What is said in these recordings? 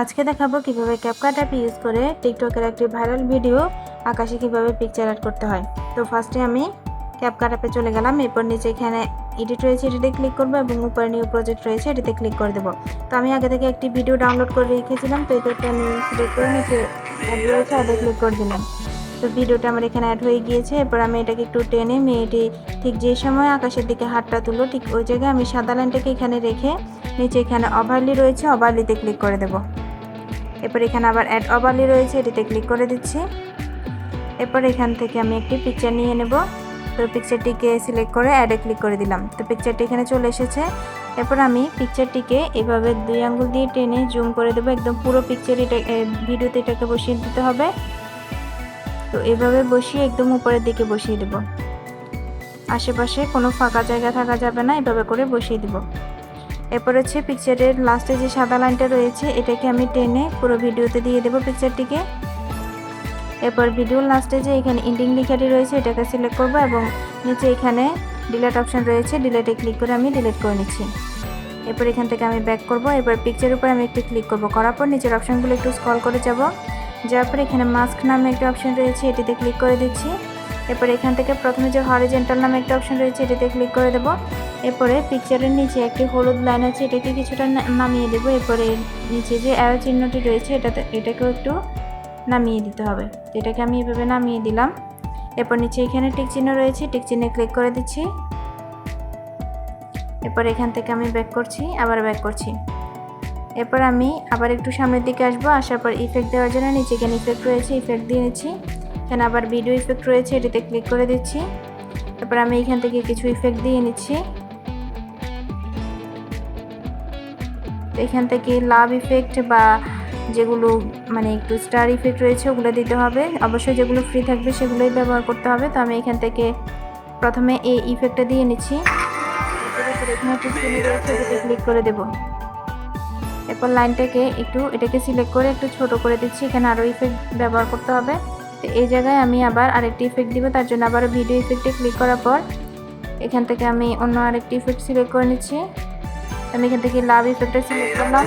আজকে দেখাবো কিভাবে ক্যাপকাট অ্যাপ ইউজ করে টিকটকের একটি ভাইরাল ভিডিও আকাশে কিভাবে পিকচার অ্যাড করতে হয়। তো ফার্স্টে আমি ক্যাপকাট অ্যাপে চলে গেলাম। এরপর নিচে এখানে এডিট রয়েছে, এটিতে ক্লিক করবো এবং উপরে নিউ প্রজেক্ট রয়েছে, এটিতে ক্লিক করে দেবো। তো আমি আগে থেকে একটি ভিডিও ডাউনলোড করে রেখেছিলাম, তো এটাকে আমি সিলেক্ট করে নিচে অ্যাড রয়েছে, অ্যাডে ক্লিক করে দিলাম। তো ভিডিওটা আমার এখানে অ্যাড হয়ে গিয়েছে। এরপর আমি এটাকে একটু টেনে মেয়েটি ঠিক যে সময় আকাশের দিকে হাতটা তুললো ঠিক ওই জায়গায় আমি সাদা লাইনটাকে এখানে রেখে নিচে এখানে ওভারলি রয়েছে, ওভারলিতে ক্লিক করে দেবো। এরপর এখানে আবার অ্যাড ওভারলি রয়েছে, এটিতে ক্লিক করে দিচ্ছি। এরপর এখান থেকে আমি একটি পিকচার নিয়ে নেব। তো পিকচারটিকে সিলেক্ট করে অ্যাডে ক্লিক করে দিলাম। তো পিকচারটি এখানে চলে এসেছে। এরপর আমি পিকচারটিকে এভাবে 2 আঙ্গুল দিয়ে টেনে জুম করে দেবো, একদম পুরো পিকচার ভিডিওতে এটাকে বসিয়ে দিতে হবে। তো এভাবে বসিয়ে একদম উপরের দিকে বসিয়ে দেব, আশেপাশে কোনো ফাঁকা জায়গা থাকা যাবে না, এভাবে করে বসিয়ে দেব। এরপর হচ্ছে পিকচারের লাস্টে যে সাদা লাইনটা রয়েছে এটাকে আমি টেনে পুরো ভিডিওতে দিয়ে দেবো পিকচারটিকে। এরপর ভিডিওর লাস্টে যে এখানে এন্ডিং লেখাটি রয়েছে এটাকে সিলেক্ট করব এবং নিচে এখানে ডিলিট অপশন রয়েছে, ডিলিটে ক্লিক করে আমি ডিলিট করে নিচ্ছি। এরপর এখান থেকে আমি ব্যাক করব। এরপর পিকচারের উপর আমি একটু ক্লিক করব, করার পর নিচের অপশনগুলো একটু স্ক্রল করে যাব। যাওয়ার পর এখানে মাস্ক নামে একটা অপশন রয়েছে, এটিতে ক্লিক করে দিচ্ছি। এরপর এখান থেকে প্রথমে যে হরিজন্টাল নামে একটা অপশন রয়েছে এটিতে ক্লিক করে দেবো। এরপরে পিকচারের নিচে একটি হলুদ লাইন আছে, এটাকে কিছুটা নামিয়ে দেবো। এরপরে নিচে যে অ্যারো চিহ্নটি রয়েছে এটাকেও একটু নামিয়ে দিতে হবে। তো এটাকে আমি এভাবে নামিয়ে দিলাম। এরপর নিচে এখানে টিক চিহ্ন রয়েছে, টিক চিহ্নে ক্লিক করে দিচ্ছি। এরপর এখান থেকে আমি ব্যাক করছি, আবার ব্যাক করছি। এরপর আমি আবার একটু সামনের দিকে আসবো, আসার পর ইফেক্ট দেওয়ার জন্য নিচে এখানে ইফেক্ট রয়েছে, ইফেক্ট দিয়ে নিচ্ছি। এখানে আবার ভিডিও ইফেক্ট রয়েছে, এটিতে ক্লিক করে দিচ্ছি। এরপর আমি এখান থেকে কিছু ইফেক্ট দিয়ে নিচ্ছি। এখান থেকে লাভ ইফেক্ট বা যেগুলো মানে একটু স্টার ইফেক্ট রয়েছে ওগুলো দিতে হবে, অবশ্যই যেগুলো ফ্রি থাকবে সেগুলোই ব্যবহার করতে হবে। তো আমি এখান থেকে প্রথমে এই ইফেক্টটা দিয়ে নিচ্ছি, ক্লিক করে দেব। এরপর লাইনটাকে এটাকে সিলেক্ট করে একটু ছোট করে দিচ্ছি, এখানে আরও ইফেক্ট ব্যবহার করতে হবে। তো এই জায়গায় আমি আবার আরেকটি ইফেক্ট দিব, তার জন্য আবার ভিডিও ইফেক্টে ক্লিক করার পর এখান থেকে আমি অন্য আরেকটি ইফেক্ট সিলেক্ট করে নিচ্ছি। আমি এখান থেকে লাভ ইফেক্টটা সিলেক্ট করলাম,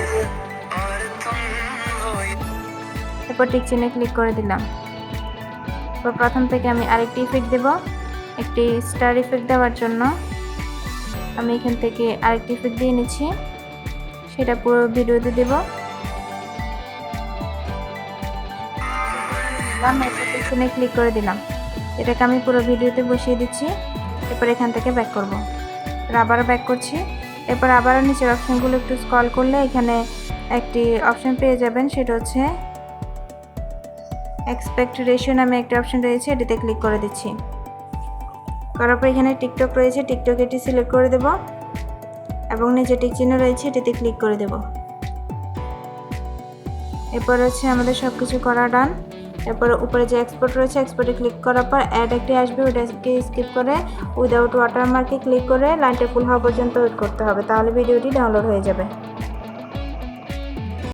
এরপর টিক চিহ্নে ক্লিক করে দিলাম। তো প্রথম থেকে আমি আরেকটি ইফেক্ট দেব, একটি স্টার ইফেক্ট দেওয়ার জন্য আমি এখান থেকে আরেকটি ইফেক্ট দিয়ে নিচ্ছি, সেটা পুরো ভিডিওতে দেব। টিক চিহ্নে ক্লিক করে দিলাম, এটাকে আমি পুরো ভিডিওতে বসিয়ে দিচ্ছি। এরপর এখান থেকে ব্যাক করব, আবারও ব্যাক করছি। এরপর আবারও নিচের অপশানগুলো একটু স্ক্রল করলে এখানে একটি অপশান পেয়ে যাবেন, সেটা হচ্ছে এক্সপেক্ট রেশিও নামে একটা অপশান রয়েছে, এটিতে ক্লিক করে দিচ্ছি। করার পর এখানে টিকটক রয়েছে, টিকটক এটি সিলেক্ট করে দেব এবং নিচে টিক চিহ্ন রয়েছে এটিতে ক্লিক করে দেব। এরপর হচ্ছে আমাদের সব কিছু করা ডান। এরপর উপরে যে এক্সপোর্ট রয়েছে এক্সপোর্টে ক্লিক করার পর অ্যাড একটি আসবে, ওটাকে স্কিপ করে উইদাউট ওয়াটারমার্কে ক্লিক করে লাইনটা ফুল হওয়া পর্যন্ত ওয়েট করতে হবে, তাহলে ভিডিওটি ডাউনলোড হয়ে যাবে।